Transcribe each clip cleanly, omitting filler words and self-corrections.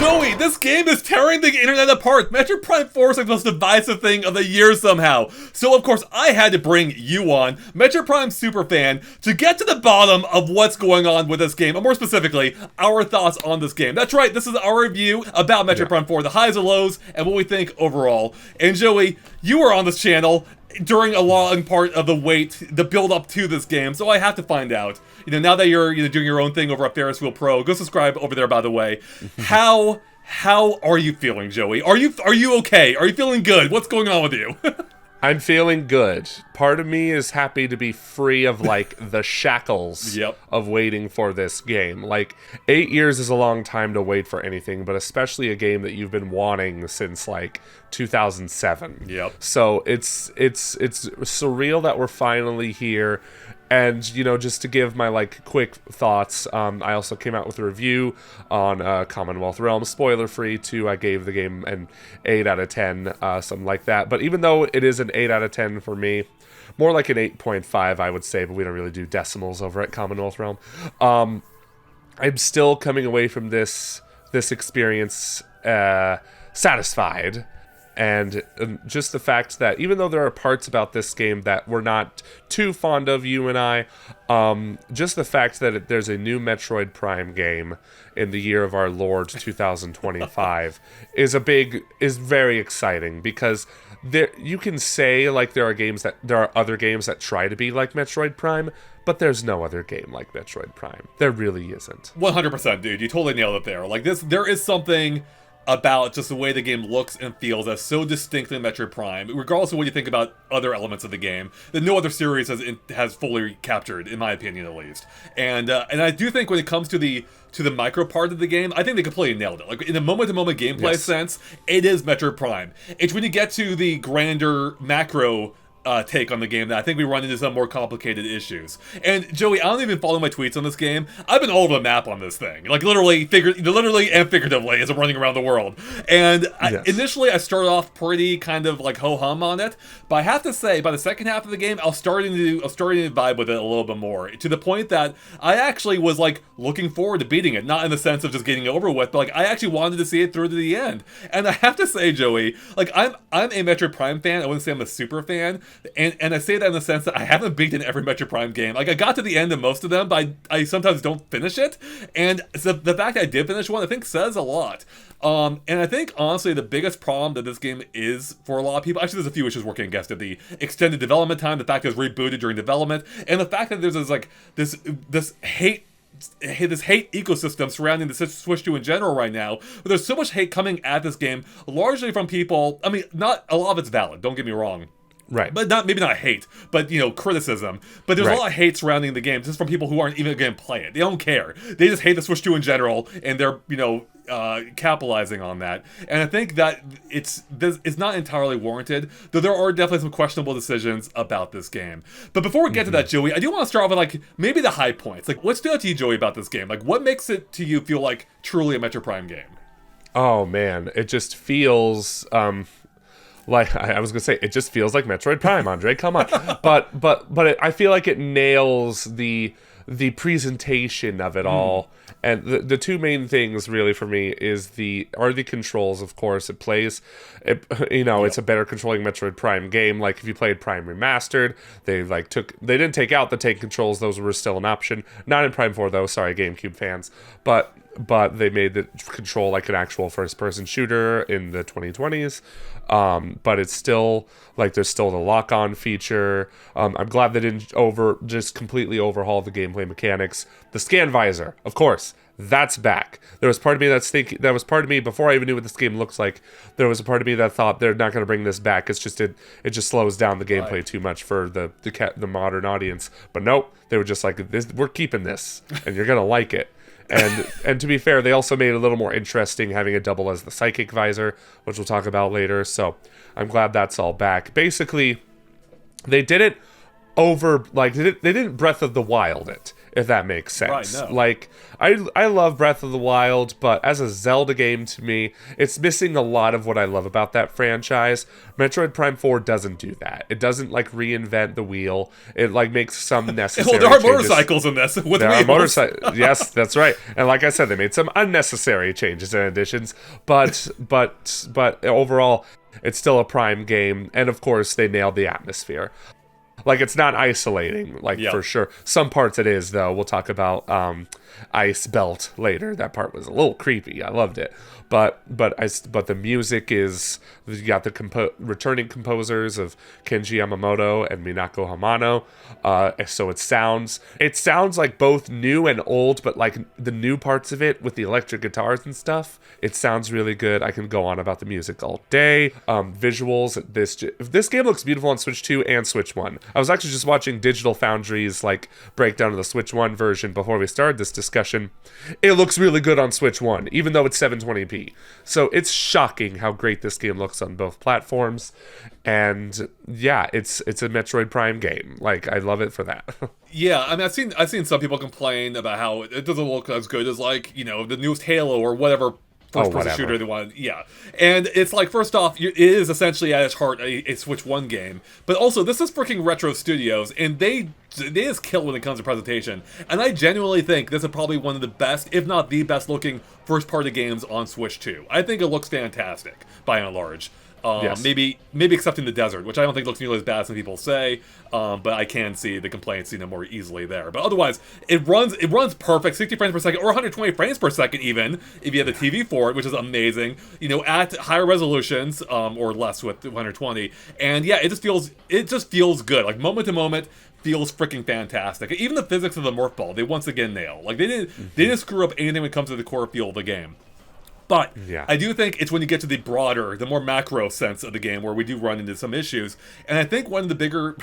Joey, this game is tearing the internet apart. Metroid Prime 4 is like the most divisive thing of the year somehow. So of course I had to bring you on, Metroid Prime superfan, to get to the bottom of what's going on with this game, and more specifically, our thoughts on this game. That's right, this is our review about Metroid Prime 4, the highs and lows, and what we think overall. And Joey, you were on this channel during a long part of the wait, the build up to this game, so I have to find out. Now that you're doing your own thing over at Ferris Wheel Pro, go subscribe over there, by the way. How are you feeling, Joey? Are you okay? Are you feeling good? What's going on with you? I'm feeling good. Part of me is happy to be free of, like, the shackles of waiting for this game. Like, 8 years is a long time to wait for anything, but especially a game that you've been wanting since, like, 2007. Yep. So it's surreal that we're finally here. And, just to give my, like, quick thoughts, I also came out with a review on Commonwealth Realms, spoiler-free, too. I gave the game an 8 out of 10, something like that. But even though it is an 8 out of 10 for me, more like an 8.5, I would say, but we don't really do decimals over at Commonwealth Realm. I'm still coming away from this experience satisfied. And just the fact that even though there are parts about this game that we're not too fond of, you and I, just the fact that there's a new Metroid Prime game in the year of our Lord 2025 is very exciting, because you can say like there are other games that try to be like Metroid Prime, but there's no other game like Metroid Prime. There really isn't. 100%, dude. You totally nailed it there. Like this, there is something about just the way the game looks and feels that's so distinctly Metroid Prime, regardless of what you think about other elements of the game, that no other series has fully captured, in my opinion at least. And I do think when it comes to the micro part of the game, I think they completely nailed it. Like in a moment-to-moment gameplay sense, it is Metroid Prime. It's when you get to the grander macro take on the game that I think we run into some more complicated issues. And Joey, I don't even follow my tweets on this game. I've been all over the map on this thing, like literally and figuratively as I'm running around the world. And initially I started off pretty kind of like ho-hum on it, but I have to say by the second half of the game I was starting to vibe with it a little bit more, to the point that I actually was like looking forward to beating it, not in the sense of just getting it over with, but like I actually wanted to see it through to the end. And I have to say, Joey, like I'm a Metroid Prime fan. I wouldn't say I'm a super fan. And I say that in the sense that I haven't beaten every Metroid Prime game. Like, I got to the end of most of them, but I sometimes don't finish it. And so the fact that I did finish one, I think says a lot. And I think, honestly, the biggest problem that this game is for a lot of people, actually there's a few issues working against it. The extended development time, the fact that it was rebooted during development, and the fact that there's this hate ecosystem surrounding the Switch 2 in general right now. But there's so much hate coming at this game, largely from people. I mean, not a lot of it's valid, don't get me wrong. Right. But maybe not hate, but, criticism. But there's a lot of hate surrounding the game, just from people who aren't even going to play it. They don't care. They just hate the Switch 2 in general, and they're, capitalizing on that. And I think that it's not entirely warranted, though there are definitely some questionable decisions about this game. But before we get to that, Joey, I do want to start off with, like, maybe the high points. Like, what stood out to you, Joey, about this game? Like, what makes it, to you, feel like truly a Metroid Prime game? Oh, man. It just feels... like I was gonna say, it just feels like Metroid Prime, Andre. Come on, but I feel like it nails the presentation of it all, and the two main things really for me are the controls. Of course, it's a better controlling Metroid Prime game. Like if you played Prime Remastered, they didn't take out the tank controls; those were still an option. Not in Prime 4 though. Sorry, GameCube fans, but they made the control like an actual first-person shooter in the 2020s. But it's still like there's still the lock-on feature. I'm glad they didn't just completely overhaul the gameplay mechanics. The scan visor, of course, that's back. There was part of me that was part of me before I even knew what this game looks like. There was a part of me that thought they're not going to bring this back. It's just it just slows down the gameplay too much for the modern audience. But nope, they were just like, we're keeping this, and you're gonna like it. And to be fair, they also made it a little more interesting having it double as the psychic visor, which we'll talk about later. So I'm glad that's all back. Basically, they didn't Breath of the Wild it. if that makes sense. Right, no. Like, I love Breath of the Wild, but as a Zelda game to me, it's missing a lot of what I love about that franchise. Metroid Prime 4 doesn't do that. It doesn't, like, reinvent the wheel. It, like, makes some necessary Well, there are changes. motorcycles in this. With There are wheels. motorcycles. Yes, that's right. And like I said, they made some unnecessary changes and additions, but overall, it's still a Prime game, and of course, they nailed the atmosphere. Like, it's not isolating, like, for sure. Some parts it is, though. We'll talk about Ice Belt later. That part was a little creepy. I loved it. But the music is... You got the returning composers of Kenji Yamamoto and Minako Hamano. So it sounds like both new and old, but, like, the new parts of it with the electric guitars and stuff, it sounds really good. I can go on about the music all day. Visuals, this game looks beautiful on Switch 2 and Switch 1. I was actually just watching Digital Foundry's, like, breakdown of the Switch 1 version before we started this discussion. It looks really good on Switch 1, even though it's 720p. So it's shocking how great this game looks on both platforms. And yeah, it's a Metroid Prime game. Like, I love it for that. Yeah, I mean, I've seen some people complain about how it doesn't look as good as, like, you know, the newest Halo or whatever first-person shooter they want. Yeah, and it's like, first off, it is essentially at its heart a Switch 1 game, but also this is freaking Retro Studios, and they just kill when it comes to presentation. And I genuinely think this is probably one of the best, if not the best looking first-party games on Switch 2. I think it looks fantastic by and large. Yes. Maybe except in the desert, which I don't think looks nearly as bad as some people say. But I can see the complaints, you know, more easily there. But otherwise, it runs perfect, 60 frames per second, or 120 frames per second even, if you have the TV for it, which is amazing. You know, at higher resolutions, or less with 120. And yeah, it just feels good. Like, moment to moment, feels freaking fantastic. Even the physics of the morph ball, they once again nail. Like, they didn't screw up anything when it comes to the core feel of the game. But I do think it's when you get to the broader, the more macro sense of the game where we do run into some issues. And I think one of the bigger...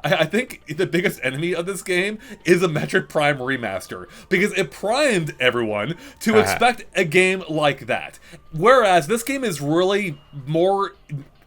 I think the biggest enemy of this game is a Metroid Prime remaster. Because it primed everyone to expect a game like that. Whereas this game is really more...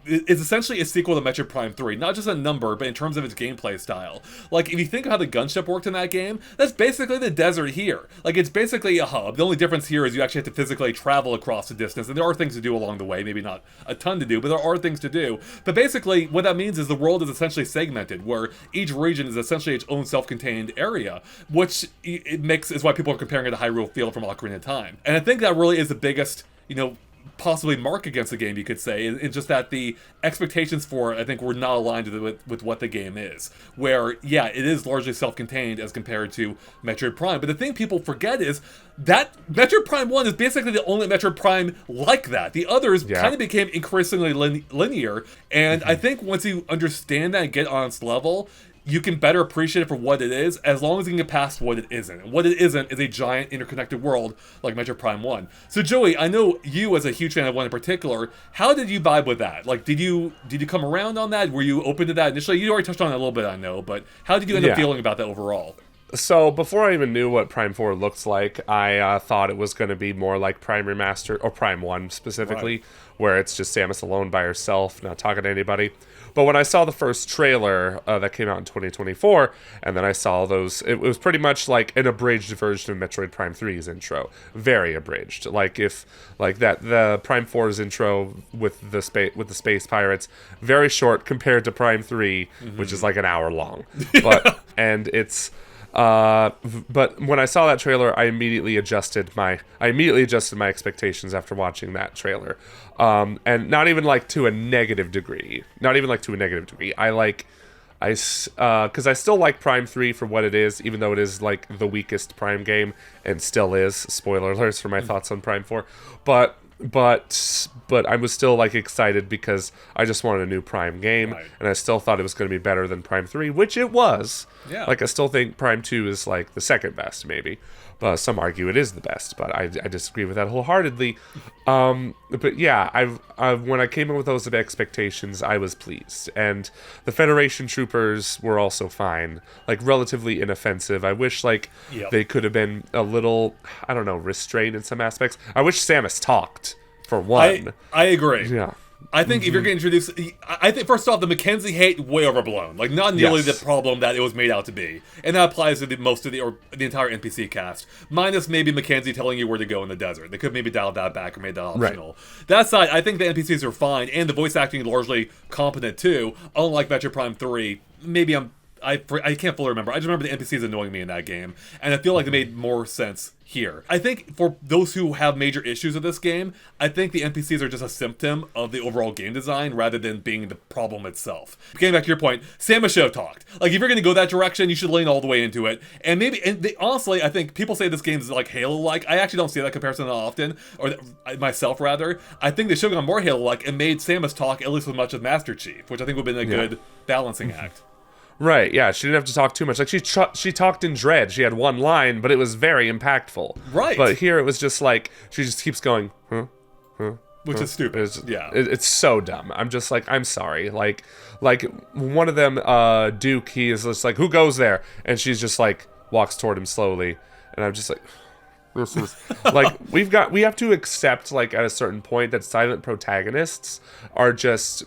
It's essentially a sequel to Metroid Prime 3, not just a number, but in terms of its gameplay style. Like, if you think of how the gunship worked in that game, that's basically the desert here. Like, it's basically a hub. The only difference here is you actually have to physically travel across the distance, and there are things to do along the way, maybe not a ton to do, but there are things to do. But basically, what that means is the world is essentially segmented, where each region is essentially its own self-contained area, which is why people are comparing it to Hyrule Field from Ocarina of Time. And I think that really is the biggest, you know, possibly mark against the game, you could say. It's just that the expectations for it, I think, were not aligned with what the game is. Where, yeah, it is largely self-contained as compared to Metroid Prime. But the thing people forget is that Metroid Prime 1 is basically the only Metroid Prime like that. The others kind of became increasingly linear. And I think once you understand that and get on its level, you can better appreciate it for what it is, as long as you can get past what it isn't. And what it isn't is a giant interconnected world like Metroid Prime 1. So Joey, I know you as a huge fan of 1 in particular, how did you vibe with that? Like, did you come around on that? Were you open to that initially? You already touched on it a little bit, I know, but how did you end up feeling about that overall? So, before I even knew what Prime 4 looks like, I thought it was going to be more like Prime Remaster, or Prime 1 specifically, where it's just Samus alone by herself, not talking to anybody. But when I saw the first trailer that came out in 2024, and then I saw those, it was pretty much like an abridged version of Metroid Prime 3's intro. Very abridged. Like, the Prime 4's intro with the space pirates, very short compared to Prime 3, which is like an hour long. But, and it's... but when I saw that trailer, I immediately adjusted my expectations after watching that trailer. And not even like to a negative degree. Because I still like Prime 3 for what it is, even though it is like the weakest Prime game, and still is. Spoiler alerts for my thoughts on Prime 4. But I was still like excited because I just wanted a new Prime game, and I still thought it was going to be better than Prime 3, which it was. Yeah. Like, I still think Prime 2 is like the second best, maybe. But some argue it is the best, but I disagree with that wholeheartedly. But yeah, when I came in with those expectations, I was pleased. And the Federation troopers were also fine, like relatively inoffensive. I wish they could have been a little, I don't know, restrained in some aspects. I wish Samus talked, for one. I agree. Yeah. I think if you're going to introduce, I think first off, the Mackenzie hate way overblown. Like not nearly the problem that it was made out to be, and that applies to the entire NPC cast, minus maybe Mackenzie telling you where to go in the desert. They could maybe dial that back or made that optional. Right. That side, I think the NPCs are fine, and the voice acting largely competent too. Unlike Metroid Prime 3, maybe I can't fully remember. I just remember the NPCs annoying me in that game, and I feel like they made more sense here. I think for those who have major issues with this game, I think the NPCs are just a symptom of the overall game design rather than being the problem itself. Getting back to your point, Samus should have talked. Like, if you're going to go that direction, you should lean all the way into it. And honestly, I think people say this game is like Halo-like. I actually don't see that comparison that often, or myself rather. I think they should have gone more Halo-like and made Samus talk at least as much as Master Chief, which I think would have been a good balancing act. Right, yeah, she didn't have to talk too much. Like, she talked in Dread. She had one line, but it was very impactful. Right. But here it was just like, she just keeps going, which is stupid. It's so dumb. I'm just like, I'm sorry. Like one of them, Duke, he is just like, who goes there? And she's just like, walks toward him slowly. And I'm just like... This is like we have to accept, like, at a certain point that silent protagonists are just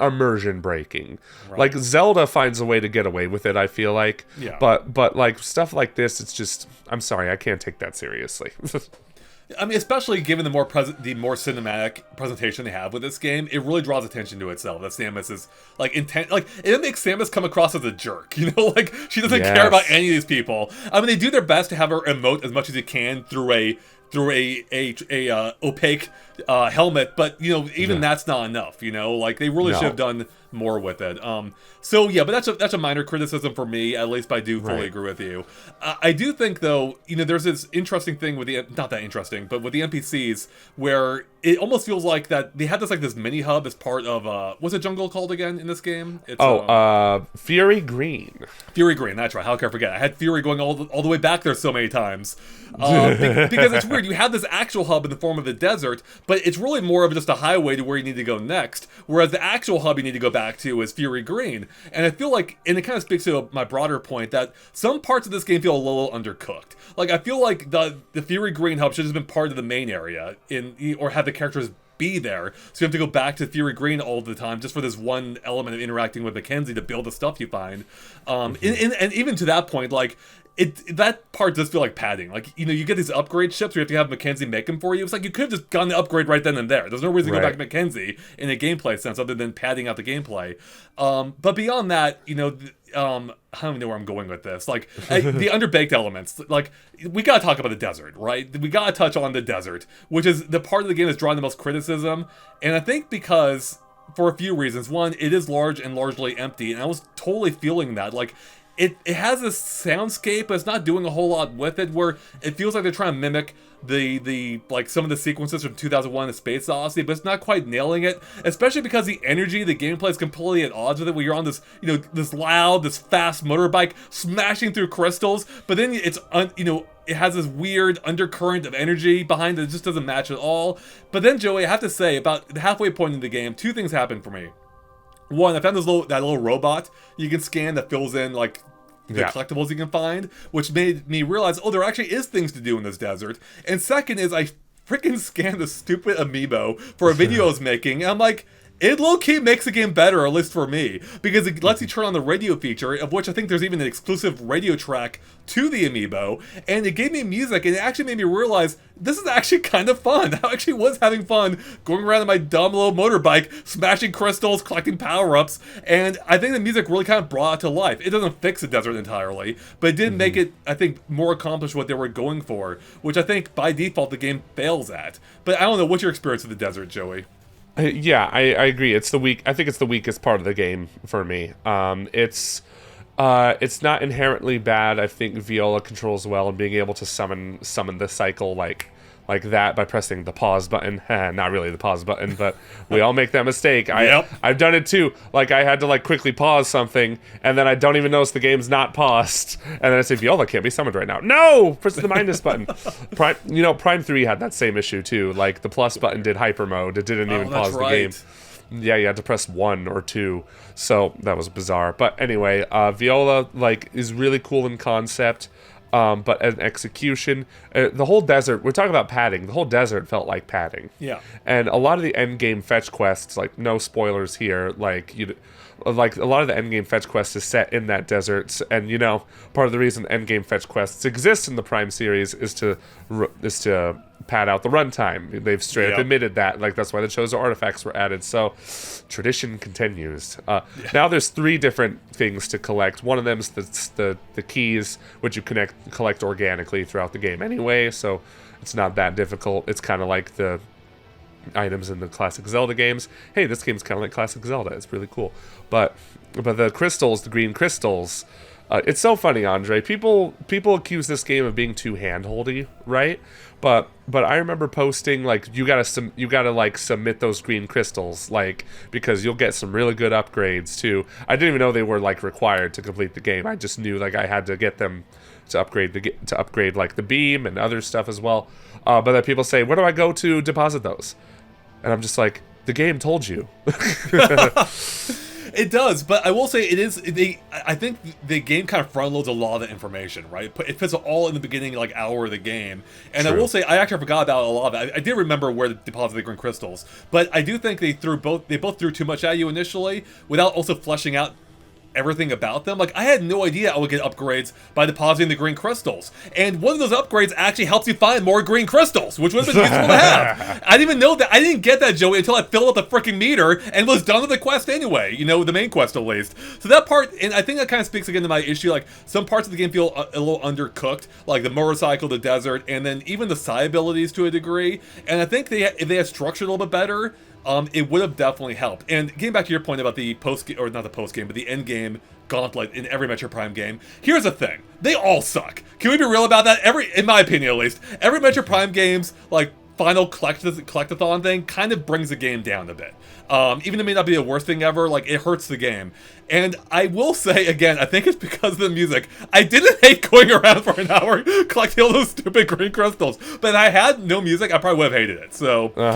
immersion breaking. Right. Like Zelda finds a way to get away with it, I feel like. Yeah. But like stuff like this, it's just, I'm sorry, I can't take that seriously. I mean, especially given the more cinematic presentation they have with this game, it really draws attention to itself. That Samus is like intent, like it makes Samus come across as a jerk. You know, like she doesn't care about any of these people. I mean, they do their best to have her emote as much as you can through a opaque helmet, but you know, even that's not enough. You know, like they really should have done more with it. So yeah, but that's a minor criticism for me, at least. But I do fully agree with you. I do think, though, you know, there's this interesting thing with not that interesting, but with the NPCs, where it almost feels like that they had this mini hub as part of what's the jungle called again in this game? It's, Fury Green. Fury Green, that's right. How can I forget? I had Fury going all the way back there so many times. Because it's weird. You have this actual hub in the form of the desert, but it's really more of just a highway to where you need to go next. Whereas the actual hub you need to go back to is Fury Green. And I feel like, and it kind of speaks to my broader point, that some parts of this game feel a little undercooked. Like, I feel like the Fury Green hub should have been part of the main area, or have the characters be there, so you have to go back to Fury Green all the time just for this one element of interacting with Mackenzie to build the stuff you find. And even to that point, like, that part does feel like padding. Like, you know, you get these upgrade ships where you have to have Mackenzie make them for you. It's like you could have just gotten the upgrade right then and there. There's no reason to go back to Mackenzie in a gameplay sense other than padding out the gameplay. But beyond that, you know, I don't even know where I'm going with this. Like, the underbaked elements. Like, we gotta talk about the desert, right? We gotta touch on the desert, which is the part of the game that's drawing the most criticism. And I think because, for a few reasons. One, it is large and largely empty, and I was totally feeling that. Like, it has this soundscape, but it's not doing a whole lot with it, where it feels like they're trying to mimic the like some of the sequences from 2001: A Space Odyssey, but it's not quite nailing it, especially because the energy, the gameplay is completely at odds with it, where you're on this, you know, this loud, this fast motorbike smashing through crystals, but then it's, you know, it has this weird undercurrent of energy behind it. It just doesn't match at all. But then, Joey, I have to say, about the halfway point in the game, two things happened for me. One, I found that little robot you can scan that fills in, like, the collectibles you can find, which made me realize, oh, there actually is things to do in this desert. And second is, I freaking scanned the stupid amiibo for a video I was making, and I'm like, it low-key makes the game better, at least for me, because it lets you turn on the radio feature, of which I think there's even an exclusive radio track to the amiibo, and it gave me music, and it actually made me realize this is actually kind of fun. I actually was having fun going around on my dumb little motorbike, smashing crystals, collecting power-ups, and I think the music really kind of brought it to life. It doesn't fix the desert entirely, but it did make it, I think, more accomplish what they were going for, which I think, by default, the game fails at. But I don't know, what's your experience with the desert, Joey? Yeah, I agree. I think it's the weakest part of the game for me. It's not inherently bad. I think Viola controls well, and being able to summon the cycle like that by pressing the pause button. Not really the pause button, but we all make that mistake. I've done it too. Like, I had to like quickly pause something, and then I don't even notice the game's not paused, and then I say, Viola can't be summoned right now. No! Press the minus button. Prime 3 had that same issue too. Like, the plus button did hyper mode. It didn't even pause the game. Yeah, you had to press 1 or 2, so that was bizarre. But anyway, Viola, like, is really cool in concept. but an execution, the whole desert. We're talking about padding. The whole desert felt like padding. Yeah. And a lot of the end game fetch quests, like no spoilers here, like a lot of the end game fetch quests is set in that desert, and part of the reason end game fetch quests exist in the Prime series is to pad out the runtime. They've straight up admitted that. Like, that's why the Chozo artifacts were added. So tradition continues. Now there's 3 different things to collect. One of them is the keys, which you collect organically throughout the game anyway, so it's not that difficult. It's kind of like the items in the classic Zelda games. Hey, this game's kind of like classic Zelda. It's really cool. But the crystals, the green crystals, it's so funny, Andre. People accuse this game of being too handholdy, right? But I remember posting, like, you gotta like submit those green crystals, like, because you'll get some really good upgrades too. I didn't even know they were like required to complete the game. I just knew like I had to get them to upgrade like the beam and other stuff as well. But then people say, where do I go to deposit those? And I'm just like, the game told you. It does, but I will say I think the game kind of front loads a lot of the information, right? It puts it all in the beginning, like, hour of the game. And True. I will say, I actually forgot about a lot of it. I did remember where to deposit the green crystals, but I do think they both threw too much at you initially without also fleshing out everything about them. Like, I had no idea I would get upgrades by depositing the green crystals, and one of those upgrades actually helps you find more green crystals, which would have been useful to have. I didn't even know that. I didn't get that, Joey, until I filled up the freaking meter and was done with the quest anyway, the main quest at least. So that part, and I think that kind of speaks again to my issue, like, some parts of the game feel a little undercooked, like the motorcycle, the desert, and then even the Psy-Abilities to a degree. And I think if they had structured a little bit better, it would have definitely helped. And getting back to your point about the not the post game, but the end game gauntlet in every Metroid Prime game, here's the thing: they all suck. Can we be real about that? In my opinion at least, every Metroid Prime game's like final collectathon thing kind of brings the game down a bit. Even it may not be the worst thing ever, like, it hurts the game. And I will say, again, I think it's because of the music. I didn't hate going around for an hour collecting all those stupid green crystals, but if I had no music, I probably would have hated it. So, more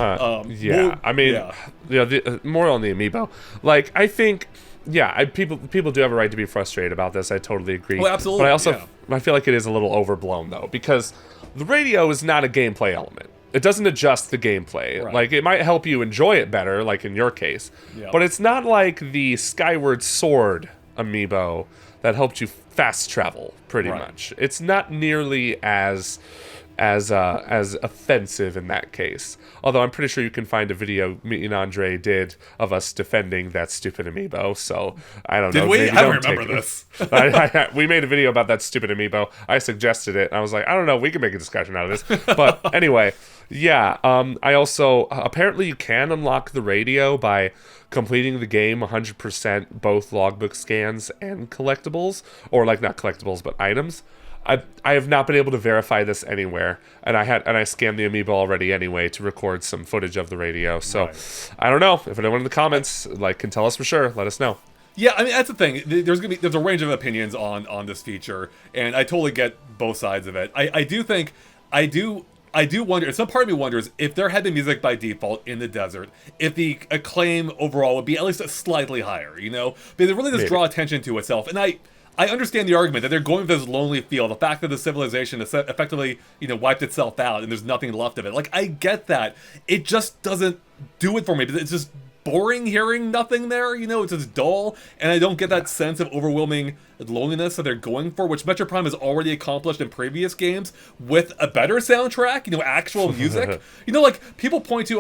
on the amiibo. Like, I think, people do have a right to be frustrated about this. I totally agree. Oh, absolutely. But I also, I feel like it is a little overblown, though, because the radio is not a gameplay element. It doesn't adjust the gameplay. Right. Like, it might help you enjoy it better, like in your case. But it's not like the Skyward Sword amiibo that helped you fast travel, pretty much. It's not nearly as offensive in that case. Although I'm pretty sure you can find a video me and Andre did of us defending that stupid amiibo. So I don't know. Did we? I don't remember this. We made a video about that stupid amiibo. I suggested it, and I was like, I don't know. We can make a discussion out of this. But anyway, I also apparently you can unlock the radio by completing the game 100% both logbook scans and collectibles, or like not collectibles but items. I have not been able to verify this anywhere, and I scanned the amiibo already anyway to record some footage of the radio. So I don't know if anyone in the comments can tell us for sure. Let us know. Yeah, I mean, that's the thing. There's a range of opinions on this feature, and I totally get both sides of it. I do wonder, some part of me wonders if there had been music by default in the desert, if the acclaim overall would be at least slightly higher, because it really does draw attention to itself. And I understand the argument that they're going for this lonely feel, the fact that the civilization has effectively, wiped itself out and there's nothing left of it. Like, I get that. It just doesn't do it for me. It's just boring hearing nothing there, it's just dull, and I don't get that sense of overwhelming loneliness that they're going for, which Metroid Prime has already accomplished in previous games with a better soundtrack, actual music. Like, people point to,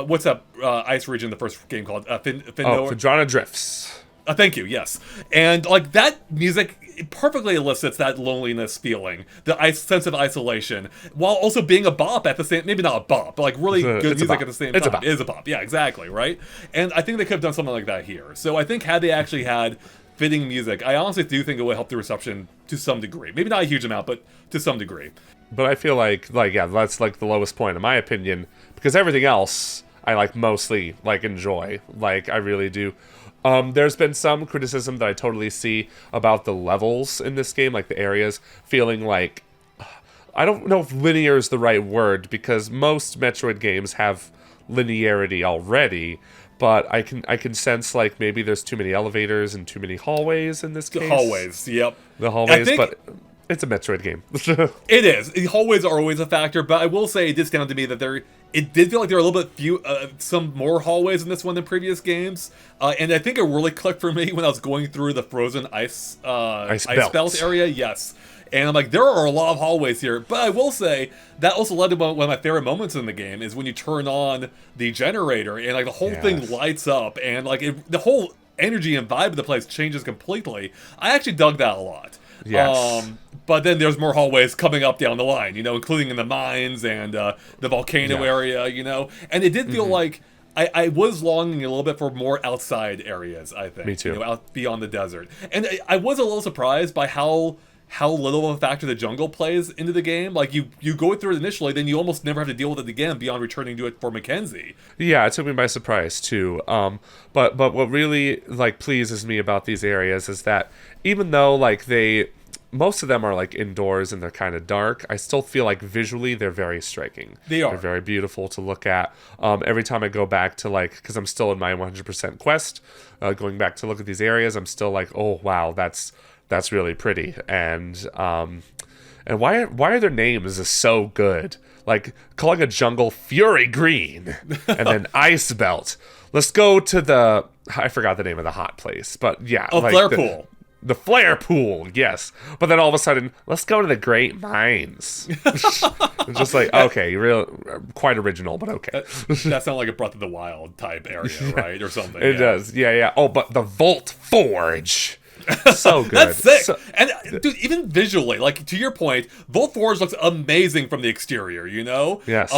what's that ice region, the first game called? Phadrana Drifts. Thank you, yes. And, like, that music perfectly elicits that loneliness feeling, the sense of isolation, while also being a bop at the same, maybe not a bop, but, like, really good music at the same time. It is a bop, yeah, exactly, right? And I think they could have done something like that here. So I think had they actually had fitting music, I honestly do think it would help the reception to some degree. Maybe not a huge amount, but to some degree. But I feel like that's, like, the lowest point, in my opinion, because everything else I, mostly, enjoy. I really do. There's been some criticism that I totally see about the levels in this game, like the areas, feeling like, I don't know if linear is the right word, because most Metroid games have linearity already, but I can sense, maybe there's too many elevators and too many hallways in this case. The hallways, yep. The hallways, but it's a Metroid game. It is. The hallways are always a factor, but I will say it did stand out to me that it did feel like there were a little bit some more hallways in this one than previous games, and I think it really clicked for me when I was going through the frozen ice belt area. Yes. And I'm like, there are a lot of hallways here. But I will say, that also led to one of my favorite moments in the game, is when you turn on the generator, and like the whole thing lights up, and like the whole energy and vibe of the place changes completely. I actually dug that a lot. Yes. But then there's more hallways coming up down the line, including in the mines and the volcano area, And it did feel like I was longing a little bit for more outside areas, I think. Me too. Out beyond the desert. And I was a little surprised by how little of a factor the jungle plays into the game. Like, you go through it initially, then you almost never have to deal with it again beyond returning to it for Mackenzie. Yeah, it took me by surprise too. But what really like pleases me about these areas is that even though like most of them are like indoors and they're kind of dark, I still feel like visually they're very striking. They're very beautiful to look at. Every time I go back to because I'm still in my 100% quest, going back to look at these areas, I'm still like, oh wow, that's really pretty. And why are their names so good? Like calling a jungle Fury Green and then Ice Belt. Let's go to I forgot the name of the hot place, but yeah. Flare Pool. The Flare Pool, yes. But then all of a sudden, let's go to the Great Mines. It's just like, okay, quite original, but okay. That sounds like a Breath of the Wild type area, right? Or something. It does, yeah. Oh, but the Volt Forge. So good. That's sick. And dude, even visually, like to your point, Volt Forge looks amazing from the exterior, Yes.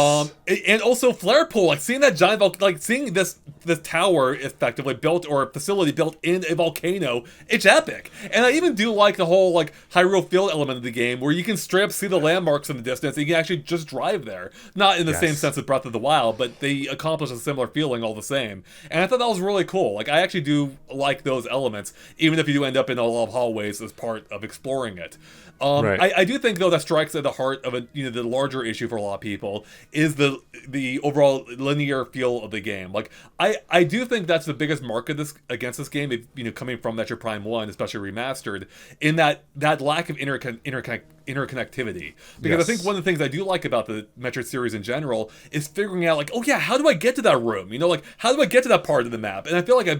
And also Flare Pool, like seeing that giant seeing this tower effectively built, or a facility built in a volcano, it's epic. And I even do like the whole like Hyrule Field element of the game, where you can straight up see the landmarks in the distance, and you can actually just drive there. Not in the same sense as Breath of the Wild, but they accomplish a similar feeling all the same. And I thought that was really cool. Like I actually do like those elements, even if you do end up in a lot of hallways as part of exploring it. Right. I do think though that strikes at the heart of the larger issue for a lot of people is the overall linear feel of the game. Like I do think that's the biggest mark of against this game, coming from Metroid Prime 1, especially remastered, in that lack of interconnectivity. Because I think one of the things I do like about the Metroid series in general is figuring out like, oh yeah, how do I get to that room? Like how do I get to that part of the map? And I feel like I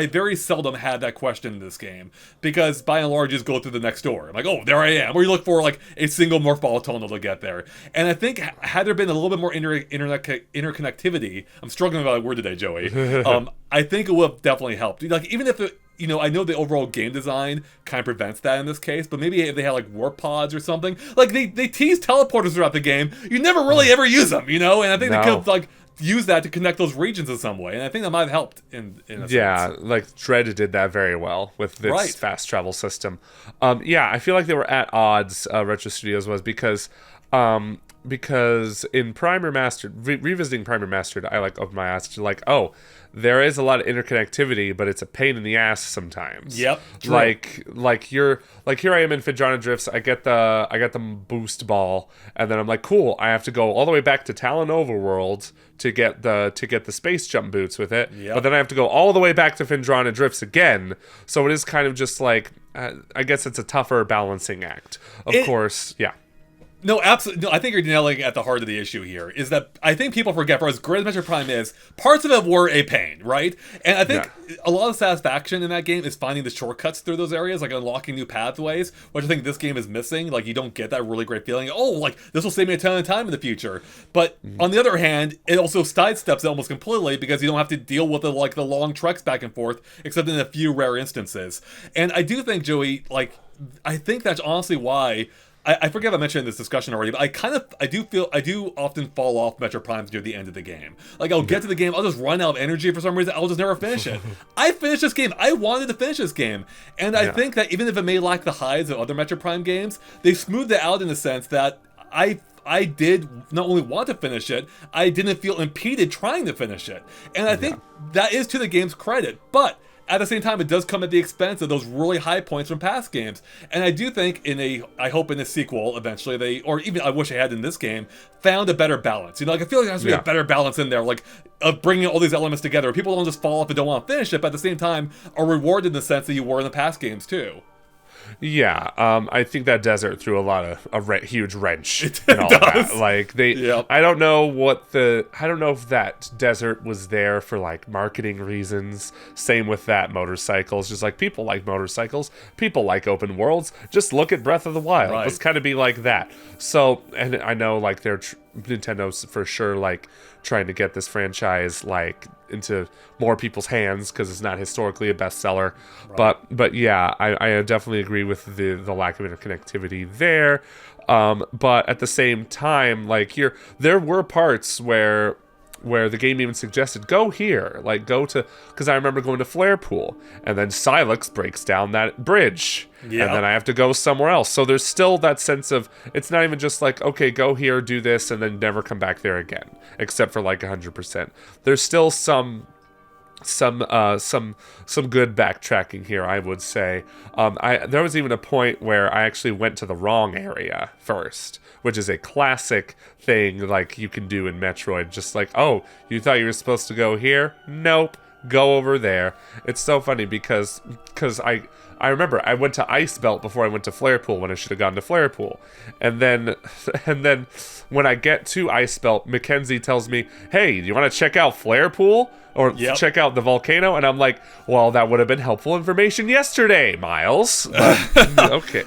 very seldom had that question in this game, because by and large you just go through the next door. I'm like, oh, there I am. Or you look for like a single morph ball tunnel to get there. And I think had there been a little bit more interconnectivity, I'm struggling with that word today, Joey. I think it would have definitely helped. Like even if I know the overall game design kind of prevents that in this case, but maybe if they had like warp pods or something. Like they tease teleporters throughout the game. You never really ever use them, And I think they could have like use that to connect those regions in some way, and I think that might have helped in a sense. Like Dread did that very well with this fast travel system. I feel like they were at odds, Retro Studios was, because in Prime Remastered, revisiting Prime Remastered, I like opened my ass to like, oh, there is a lot of interconnectivity, but it's a pain in the ass sometimes. Yep. True. Like here I am in Phendrana Drifts. I get the boost ball, and then I'm like, cool. I have to go all the way back to Talon Overworld to get the space jump boots with it. Yep. But then I have to go all the way back to Phendrana Drifts again. So it is kind of just like I guess it's a tougher balancing act. Of course, yeah. No, absolutely. No, I think you're nailing at the heart of the issue here, is that I think people forget, for as great as Metroid Prime is, parts of it were a pain, right? And I think a lot of satisfaction in that game is finding the shortcuts through those areas, like unlocking new pathways, which I think this game is missing. Like, you don't get that really great feeling, oh, like, this will save me a ton of time in the future. But on the other hand, it also sidesteps it almost completely, because you don't have to deal with the long treks back and forth, except in a few rare instances. And I do think, Joey, I think that's honestly why I forget if I mentioned in this discussion already, but I do often fall off Metroid Prime near the end of the game. Like, I'll get to the game, I'll just run out of energy for some reason, I'll just never finish it. I finished this game, I wanted to finish this game, and I think that even if it may lack the highs of other Metroid Prime games, they smoothed it out in the sense that I did not only want to finish it, I didn't feel impeded trying to finish it. And I think that is to the game's credit, but at the same time, it does come at the expense of those really high points from past games. And I do think I hope in a sequel eventually or even I wish I had in this game, found a better balance. I feel like there has to be a better balance in there, like of bringing all these elements together. People don't just fall off and don't want to finish it, but at the same time are rewarded in the sense that you were in the past games too. Yeah, I think that desert threw a lot of huge wrench in all of that. Like Yep. I don't know if that desert was there for like marketing reasons. Same with that motorcycles. Just like people like motorcycles, people like open worlds. Just look at Breath of the Wild. Right. Let's kind of be like that. So, and I know like Nintendo's for sure like trying to get this franchise like into more people's hands because it's not historically a bestseller. Right. But yeah, I definitely agree with the lack of interconnectivity there. But at the same time, like there were parts where the game even suggested go here, like go to, because I remember going to Flare Pool and then Silex breaks down that bridge and then I have to go somewhere else. So there's still that sense of, it's not even just like, okay, go here, do this, and then never come back there again, except for like 100%. There's still some good backtracking here, I would say. There was even a point where I actually went to the wrong area first, which is a classic thing like you can do in Metroid. Just like, oh, you thought you were supposed to go here? Nope, go over there. It's so funny because I remember I went to Ice Belt before I went to Flare Pool when I should have gone to Flare Pool. And then when I get to Ice Belt, Mackenzie tells me, hey, do you want to check out Flare Pool? Or check out the volcano? And I'm like, well, that would have been helpful information yesterday, Myles. But, okay.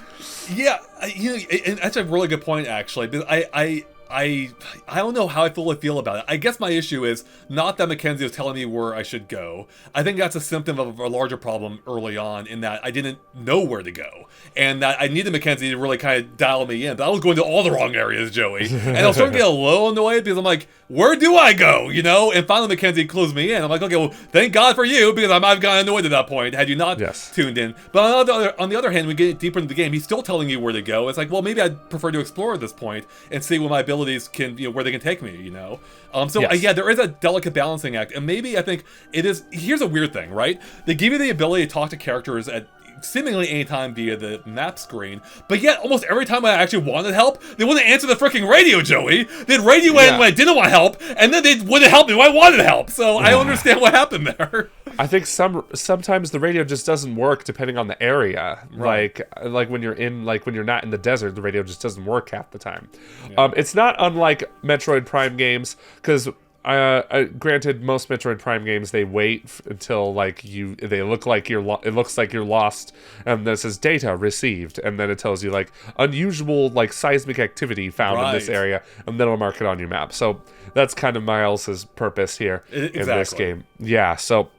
Yeah, and that's a really good point, actually. Because I don't know how I fully feel about it. I guess my issue is not that Mackenzie was telling me where I should go. I think that's a symptom of a larger problem early on in that I didn't know where to go. And that I needed Mackenzie to really kind of dial me in. But I was going to all the wrong areas, Joey. And I was starting to get a little annoyed because I'm like, where do I go? And finally Mackenzie clues me in. I'm like, okay, well, thank God for you, because I might have gotten annoyed at that point had you not tuned in. But on the other hand, when we get deeper into the game, he's still telling you where to go. It's like, well, maybe I'd prefer to explore at this point and see what my abilities can, where they can take me, there is a delicate balancing act. And maybe I think it is, here's a weird thing, right? They give you the ability to talk to characters at seemingly any time via the map screen, but yet almost every time I actually wanted help, they wouldn't answer the freaking radio, Joey. They'd radio in when I didn't want help, and then they wouldn't help me when I wanted help. So I don't understand what happened there. I think sometimes the radio just doesn't work depending on the area. Right. Like when you're not in the desert, the radio just doesn't work half the time. Yeah. It's not unlike Metroid Prime games, because granted, most Metroid Prime games, they wait until it looks like you're lost, and this is data received, and then it tells you like unusual like seismic activity found in this area, and then it'll mark it on your map. So that's kind of Myles' purpose here in this game. Yeah. So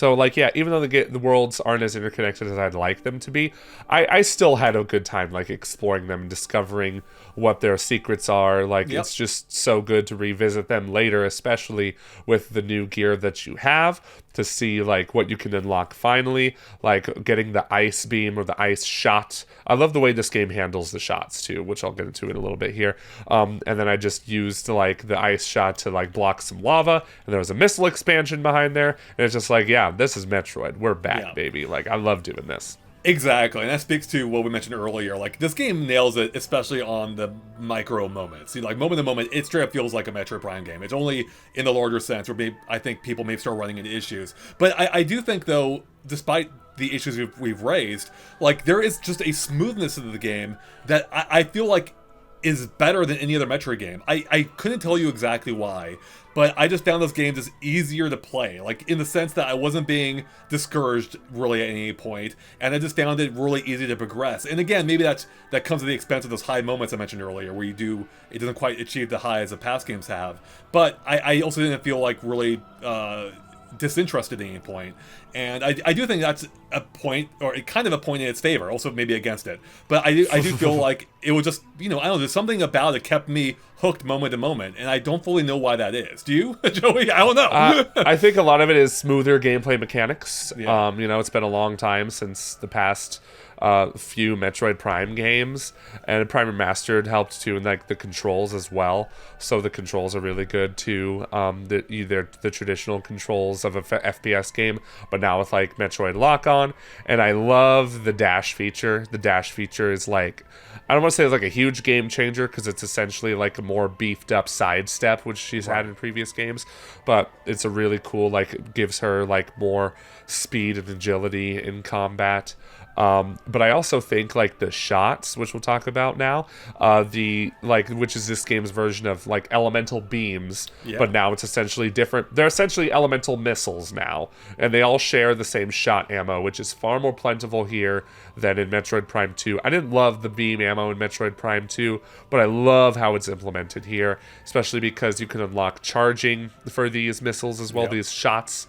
even though the worlds aren't as interconnected as I'd like them to be, I still had a good time like exploring them and discovering what their secrets are. It's just so good to revisit them later, especially with the new gear that you have, to see like what you can unlock finally, like getting the ice beam or the ice shot. I love the way this game handles the shots too, which I'll get into in a little bit here. And then I just used like the ice shot to like block some lava, and there was a missile expansion behind there, and it's just like, this is Metroid. We're back, baby. Like, I love doing this. Exactly, and that speaks to what we mentioned earlier. Like, this game nails it, especially on the micro moments. Like, moment to moment, it straight up feels like a Metroid Prime game. It's only in the larger sense where I think people may start running into issues. But I do think, though, despite the issues we've raised, like, there is just a smoothness to the game that I feel like is better than any other Metroid game. I couldn't tell you exactly why, but I just found those games as easier to play, like in the sense that I wasn't being discouraged really at any point, and I just found it really easy to progress. And again, maybe that comes at the expense of those high moments I mentioned earlier, where it doesn't quite achieve the highs that past games have. But I also didn't feel like really disinterested at any point. And I do think that's a point, or kind of a point in its favor, also maybe against it. But I do feel like it was just, I don't know, there's something about it kept me hooked moment to moment, and I don't fully know why that is. Do you, Joey? I don't know. I think a lot of it is smoother gameplay mechanics. Yeah. It's been a long time since the past few Metroid Prime games, and Prime Remastered helped too, and like the controls as well. So the controls are really good too. They're the traditional controls of a FPS game, but now with like Metroid Lock-On. And I love the dash feature. The dash feature is like, I don't want to say it's like a huge game changer, because it's essentially like a more beefed up sidestep, which she's had in previous games, but it's a really cool, like, it gives her like more speed and agility in combat. But I also think like the shots, which we'll talk about now, which is this game's version of like elemental beams, but now it's essentially different. They're essentially elemental missiles now, and they all share the same shot ammo, which is far more plentiful here than in Metroid Prime 2. I didn't love the beam ammo in Metroid Prime 2, but I love how it's implemented here, especially because you can unlock charging for these missiles as well, these shots.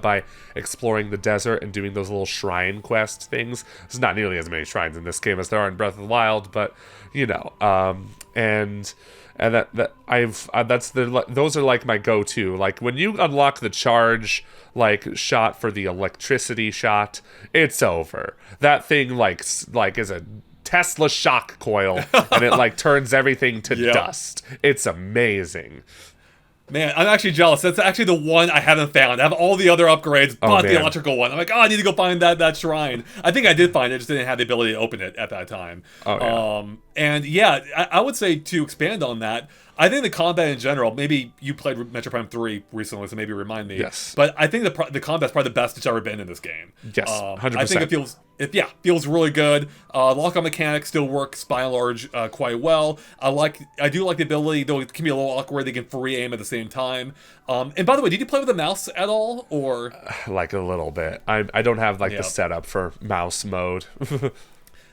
By exploring the desert and doing those little shrine quest things. There's not nearly as many shrines in this game as there are in Breath of the Wild, but those are like my go-to. Like when you unlock the charge like shot for the electricity shot, it's over. That thing like is a Tesla shock coil, and it like turns everything to dust. It's amazing. Man, I'm actually jealous. That's actually the one I haven't found. I have all the other upgrades, but the electrical one. I'm like, I need to go find that shrine. I think I did find it, just didn't have the ability to open it at that time. I would say to expand on that, I think the combat in general, maybe you played Metroid Prime 3 recently, so maybe remind me. Yes. But I think the combat's probably the best it's ever been in this game. Yes, 100%. I think it feels really good. Lock-on mechanics still works by and large quite well. I do like the ability, though it can be a little awkward, they can free aim at the same time. And by the way, did you play with the mouse at all, or? Like a little bit. I don't have the setup for mouse mode.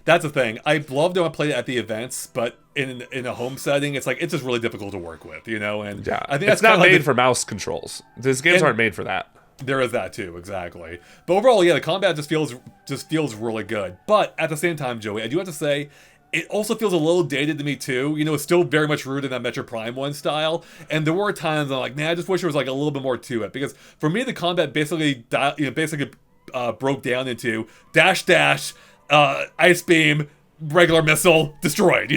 That's the thing. I loved when I played it at the events, but in a home setting, it's just really difficult to work with, And I think it's not made for mouse controls. These games aren't made for that. There is that too, exactly. But overall, the combat just feels really good. But at the same time, Joey, I do have to say, it also feels a little dated to me too. It's still very much rooted in that Metroid Prime 1 style. And there were times I'm like, man, I just wish there was a little bit more to it. Because for me, the combat basically broke down into dash, ice beam, regular missile, destroyed, I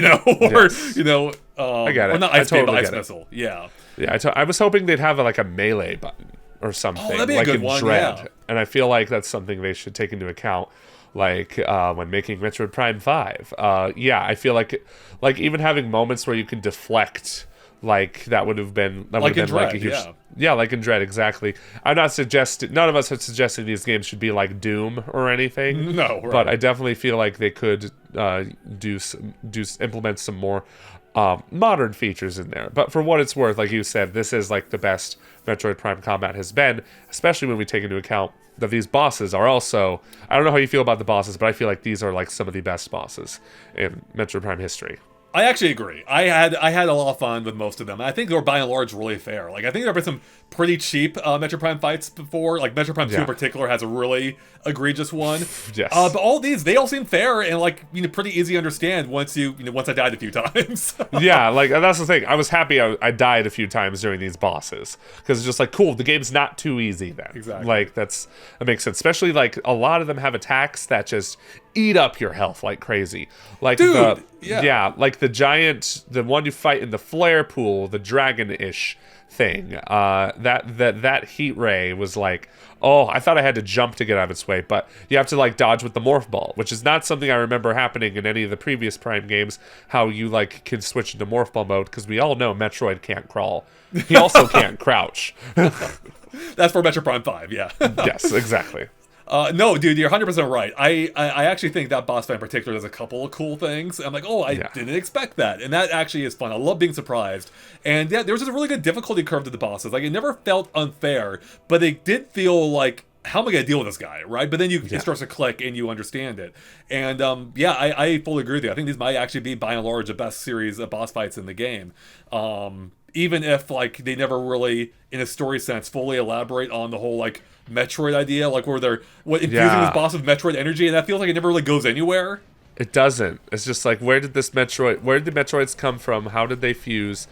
get it. Or not ice beam, but ice missile. Yeah. Yeah, I was hoping they'd have a melee button or something. Oh, that'd be a good one, Dread. yeah. And I feel like that's something they should take into account, when making Metroid Prime 5. I feel like even having moments where you can deflect, that would have been a huge... Yeah, like in Dread, exactly. I'm not suggesting... None of us are suggesting these games should be like Doom or anything. No, right. But I definitely feel like they could implement some more modern features in there. But for what it's worth, like you said, this is the best Metroid Prime combat has been, especially when we take into account that these bosses are also... I don't know how you feel about the bosses, but I feel like these are some of the best bosses in Metroid Prime history. I actually agree. I had a lot of fun with most of them. I think they were by and large really fair. I think there have been some pretty cheap Metroid Prime fights before. Metroid Prime 2 in particular has a really egregious one. Yes. But all these, they all seem fair and pretty easy to understand once I died a few times. Yeah, that's the thing. I was happy I died a few times during these bosses because it's just cool. The game's not too easy then. Exactly. That makes sense. Especially a lot of them have attacks that just eat up your health like crazy. Dude, the giant, the one you fight in the flare pool, the dragon-ish thing. That heat ray was I thought I had to jump to get out of its way, but you have to dodge with the morph ball, which is not something I remember happening in any of the previous Prime games. How you can switch into morph ball mode, because we all know Metroid can't crawl. He also can't crouch. That's for Metroid Prime 5, yeah. Yes, exactly. No, dude, you're 100% right. I actually think that boss fight in particular does a couple of cool things. I'm I didn't expect that. And that actually is fun. I love being surprised. And yeah, there was just a really good difficulty curve to the bosses. It never felt unfair, but it did feel how am I going to deal with this guy, right? But then it starts to click and you understand it. And I fully agree with you. I think these might actually be, by and large, the best series of boss fights in the game. Even if they never really, in a story sense, fully elaborate on the whole Metroid idea, where they're infusing this boss with Metroid energy, and that feels like it never really goes anywhere. It doesn't. It's just where did the Metroids come from? How did they fuse?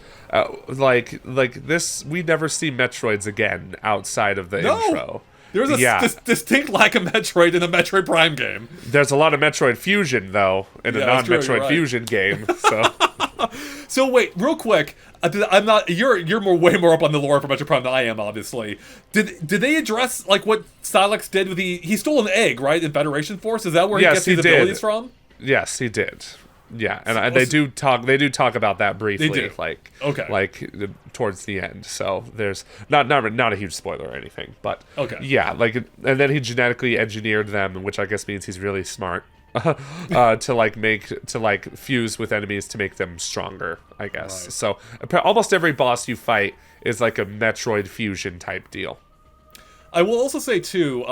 This, we never see Metroids again outside of the intro. There's a distinct lack of Metroid in the Metroid Prime game. There's a lot of Metroid fusion, though, in a non-Metroid fusion game. So, so wait, real quick. I'm not. You're way more up on the lore for Metroid Prime than I am, obviously. Did they address what Silex did with he stole an egg, right? In Federation Force, is that where he gets his abilities from? Yes, he did. Yeah, and they do talk about that briefly, They do. Okay. like towards the end. So there's not a huge spoiler or anything, but Okay. yeah, like, and then he genetically engineered them, which I guess means he's really smart. to fuse with enemies to make them stronger, I guess. Right. So almost every boss you fight is like a Metroid fusion type deal. I will also say, too,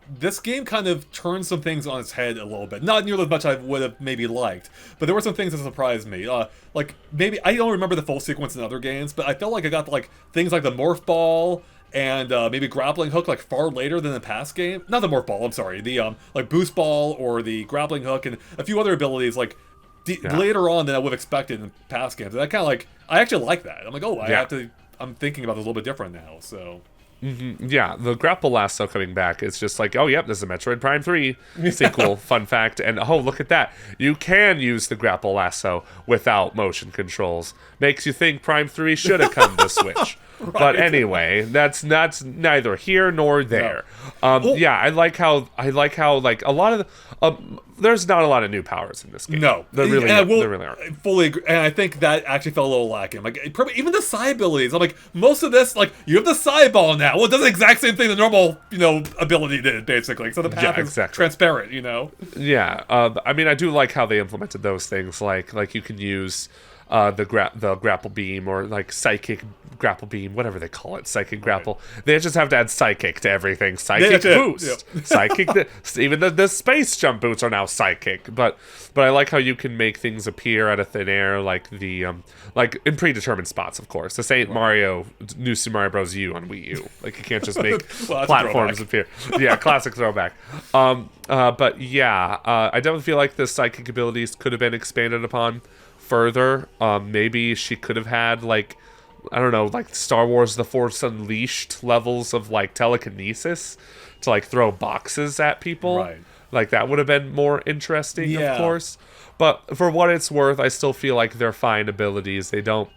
this game kind of turned some things on its head a little bit. Not nearly as much I would have maybe liked, but there were some things that surprised me. Like, maybe, I don't remember the full sequence in other games, but I felt like I got, like, things like the Morph Ball and maybe Grappling Hook, like, far later than the past game. Not the Morph Ball, I'm sorry. The, like, Boost Ball or the Grappling Hook and a few other abilities, like, later on than I would have expected in past games. And I kind of, like, I actually like that. I'm like, oh, I'm thinking about this a little bit different now, so... Mm-hmm. Yeah, the grapple lasso coming back. It's just like, oh, yep, this is a Metroid Prime 3 sequel. Fun fact. And oh, look at that. You can use the grapple lasso without motion controls. Makes you think Prime 3 should have come to Switch. Right. But anyway, that's neither here nor there. No. Yeah, I like how like a lot of there's not a lot of new powers in this game. No, there really aren't. Fully agree, and I think that actually felt a little lacking. Like even the Psy-Abilities, I'm like, most of this, like, you have the Psy Ball now. Well, it does the exact same thing the normal ability did, basically. So the path is transparent. Yeah, I mean, I do like how they implemented those things. Like you can use the grapple beam or like psychic grapple beam, whatever they call it, psychic grapple. They just have to add psychic to everything. Psychic boost, psychic. Even the space jump boots are now psychic. But I like how you can make things appear out of thin air, like the like in predetermined spots. Of course, this ain't Mario, New Super Mario Bros. U on Wii U. Like you can't just make platforms appear. Yeah, classic throwback. But yeah, I definitely feel like the psychic abilities could have been expanded upon further. Maybe she could have had, like, I don't know, like Star Wars The Force Unleashed levels of like telekinesis to like throw boxes at people. Right. Like that would have been more interesting, of course. But for what it's worth, I still feel like they're fine abilities. They don't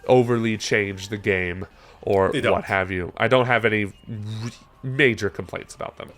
overly change the game or what have you. I don't have any major complaints about them.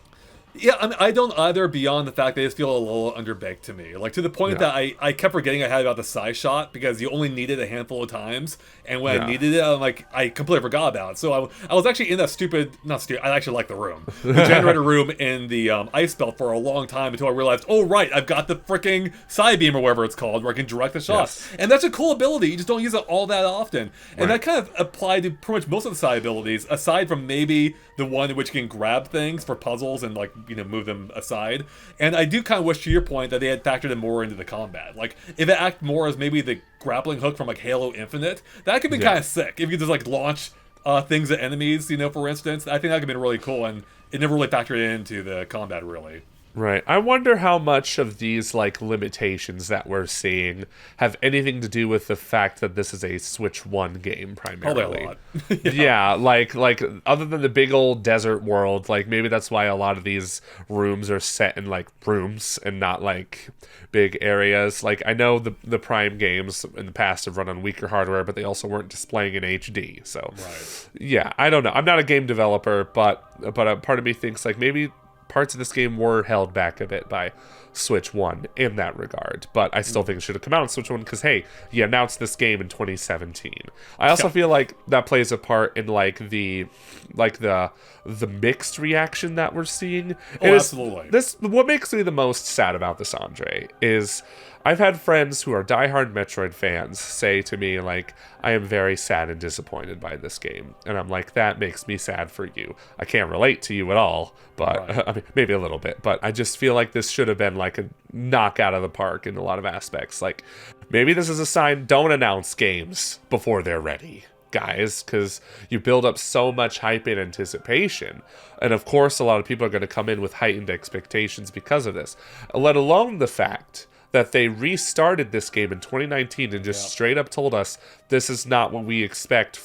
Yeah, I mean, I don't either, beyond the fact they just feel a little underbaked to me. Like, to the point that I kept forgetting I had about the Psy shot, because you only need it a handful of times, and when I needed it, I'm like, I completely forgot about it. So I was actually in that I actually like the room. The generator room in the ice belt for a long time, until I realized, oh right, I've got the freaking Psy beam or whatever it's called, where I can direct the shots. Yes. And that's a cool ability, you just don't use it all that often. And that kind of applied to pretty much most of the Psy abilities, aside from maybe the one in which you can grab things for puzzles and, like, move them aside. And I do kind of wish, to your point, that they had factored it more into the combat. Like, if it acted more as maybe the grappling hook from, like, Halo Infinite, that could be kind of sick. If you could just, like, launch things at enemies, for instance, I think that could have been really cool, and it never really factored into the combat, really. Right. I wonder how much of these, like, limitations that we're seeing have anything to do with the fact that this is a Switch 1 game, primarily. Probably a lot. Yeah, like other than the big old desert world, like, maybe that's why a lot of these rooms are set in, like, rooms and not, like, big areas. Like, I know the Prime games in the past have run on weaker hardware, but they also weren't displaying in HD. So, yeah, I don't know. I'm not a game developer, but a part of me thinks, like, maybe parts of this game were held back a bit by Switch 1 in that regard, but I still think it should have come out on Switch 1 because, hey, you announced this game in 2017. I also feel like that plays a part in, like, the mixed reaction that we're seeing. Absolutely. What makes me the most sad about this, Andre, is I've had friends who are diehard Metroid fans say to me, like, I am very sad and disappointed by this game. And I'm like, that makes me sad for you. I can't relate to you at all, but I mean, maybe a little bit. But I just feel like this should have been like a knock out of the park in a lot of aspects. Like, maybe this is a sign, don't announce games before they're ready, guys, because you build up so much hype and anticipation. And of course, a lot of people are going to come in with heightened expectations because of this, let alone the fact that they restarted this game in 2019 and just straight up told us this is not what we expect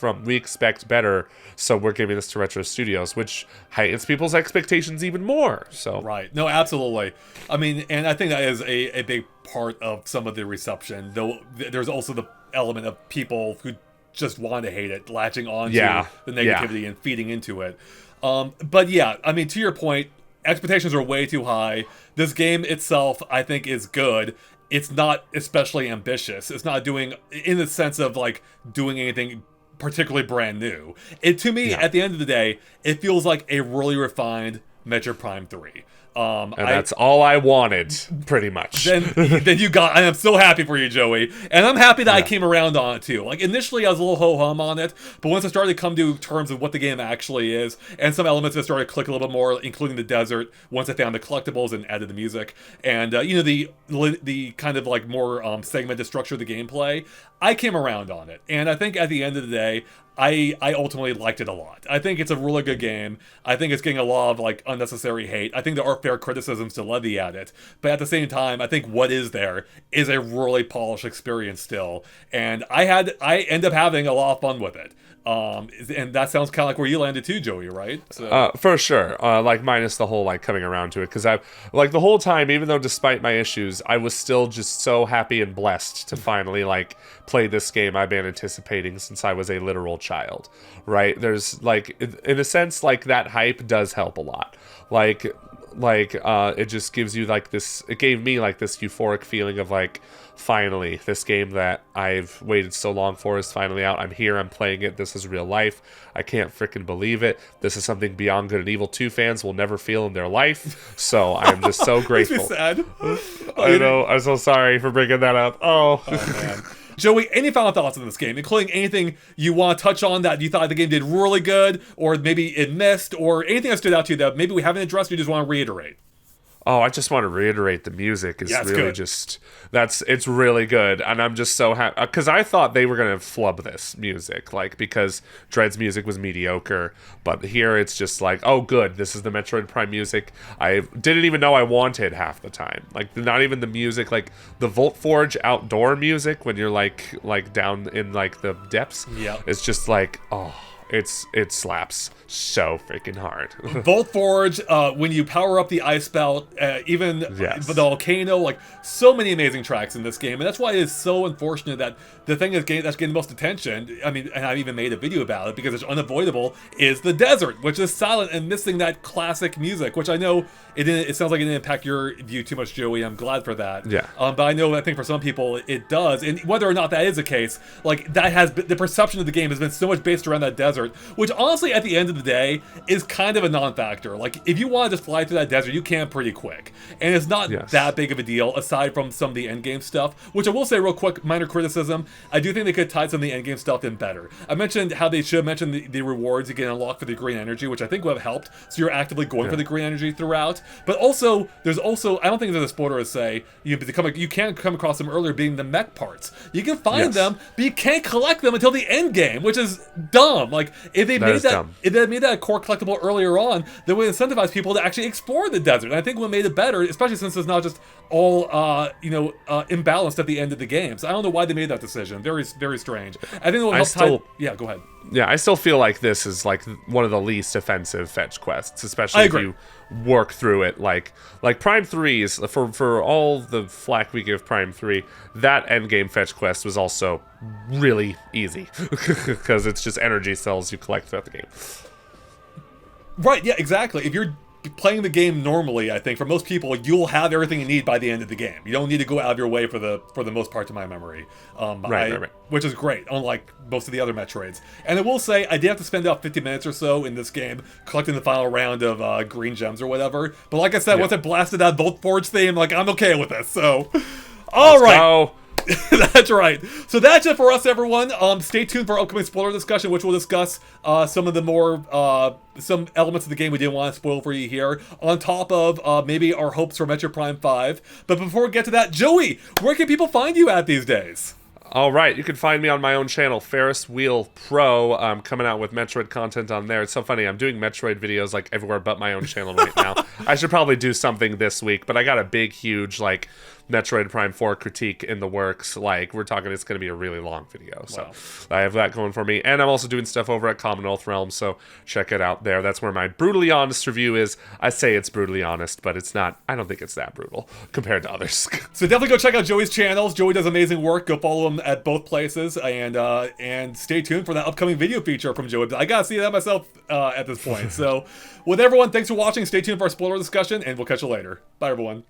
better, so we're giving this to Retro Studios, which heightens people's expectations even more. So no, absolutely. I mean, and I think that is a big part of some of the reception, though there's also the element of people who just want to hate it, latching on to the negativity and feeding into it. But yeah, I mean, to your point, expectations are way too high. This game itself, I think, is good. It's not especially ambitious. It's not doing, in the sense of like doing anything particularly brand new. It, to me, at the end of the day, it feels like a really refined Metroid Prime 3. And that's all I wanted, pretty much. Then you got. I am so happy for you, Joey, and I'm happy that I came around on it too. Like initially, I was a little ho hum on it, but once I started to come to terms of what the game actually is, and some elements that started to click a little bit more, including the desert. Once I found the collectibles and added the music, and the kind of like more segmented structure of the gameplay, I came around on it, and I think at the end of the day, I ultimately liked it a lot. I think it's a really good game. I think it's getting a lot of like unnecessary hate. I think there are fair criticisms to levy at it, but at the same time, I think what is there is a really polished experience still, and I end up having a lot of fun with it. And that sounds kind of like where you landed too, Joey, right? So. For sure. Like minus the whole like coming around to it, because I've like the whole time, even though despite my issues, I was still just so happy and blessed to finally like play this game I've been anticipating since I was a literal child. Right? There's like, in a sense, like that hype does help a lot. Like it just gives you like this. It gave me like this euphoric feeling of like, finally, this game that I've waited so long for is finally out. I'm here, I'm playing it, this is real life. I can't freaking believe it. This is something Beyond Good and Evil 2 fans will never feel in their life. So I'm just so grateful. Makes me sad. I know, I'm so sorry for bringing that up. Oh man. Joey, any final thoughts on this game, including anything you want to touch on that you thought the game did really good, or maybe it missed, or anything that stood out to you that maybe we haven't addressed, you just want to reiterate? Oh, I just want to reiterate the music is really good. It's really good. And I'm just so happy because I thought they were going to flub this music, like because Dread's music was mediocre. But here it's just like, oh, good. This is the Metroid Prime music I didn't even know I wanted half the time. Like not even the music, like the Volt Forge outdoor music when you're like down in like the depths. Yeah. It's just like, oh. It slaps so freaking hard. Volt Forge, when you power up the ice belt, even the volcano, like so many amazing tracks in this game, and that's why it's so unfortunate that the thing that's getting the most attention. I mean, and I even made a video about it because it's unavoidable. Is the desert, which is silent and missing that classic music, which I know it sounds like it didn't impact your view too much, Joey. I'm glad for that. Yeah. But I think for some people it does, and whether or not that is the case, like that has the perception of the game has been so much based around that desert. Which honestly, at the end of the day, is kind of a non-factor. Like, if you want to just fly through that desert, you can pretty quick. And it's not that big of a deal, aside from some of the endgame stuff. Which I will say real quick, minor criticism, I do think they could tie some of the endgame stuff in better. I mentioned how they should have mentioned the rewards you can unlock for the green energy, which I think would have helped. So you're actively going for the green energy throughout. But also, there's also, I don't think there's a spoiler to say, you can't come across them earlier being the mech parts. You can find them, but you can't collect them until the end game, which is dumb. Like, if they made that a core collectible earlier on, they would incentivize people to actually explore the desert. And I think what made it better, especially since it's not just all imbalanced at the end of the game. So I don't know why they made that decision. Very, very strange. I think it will help. Yeah, go ahead. Yeah, I still feel like this is like one of the least offensive fetch quests, especially if you work through it. Like Prime 3's for all the flack we give Prime 3, that endgame fetch quest was also really easy because it's just energy cells you collect throughout the game. Right, yeah, exactly. If you're playing the game normally, I think for most people you'll have everything you need by the end of the game. You don't need to go out of your way for the most part, to my memory. Right. Which is great, unlike most of the other Metroids. And I will say, I did have to spend about 50 minutes or so in this game collecting the final round of green gems or whatever. But like I said, once I blasted that Volt Forge theme, like I'm okay with this. So, all right. Go. That's right. So that's it for us, everyone. Stay tuned for our upcoming spoiler discussion, which will discuss some of the more some elements of the game we didn't want to spoil for you here, on top of maybe our hopes for Metroid Prime 5. But before we get to that, Joey, where can people find you at these days? All right, you can find me on my own channel, Ferris Wheel Pro. I'm coming out with Metroid content on there. It's so funny. I'm doing Metroid videos like everywhere but my own channel right now. I should probably do something this week, but I got a big, huge, like Metroid Prime 4 critique in the works. Like, we're talking, it's going to be a really long video. So Wow. I have that going for me. And I'm also doing stuff over at Commonwealth Realm, so check it out there. That's where my brutally honest review is. I say it's brutally honest, but it's not, I don't think it's that brutal compared to others. So definitely go check out Joey's channels. Joey does amazing work. Go follow him at both places, and stay tuned for that upcoming video feature from Joey. I gotta see that myself at this point. So with everyone, thanks for watching. Stay tuned for our spoiler discussion, and we'll catch you later. Bye, everyone.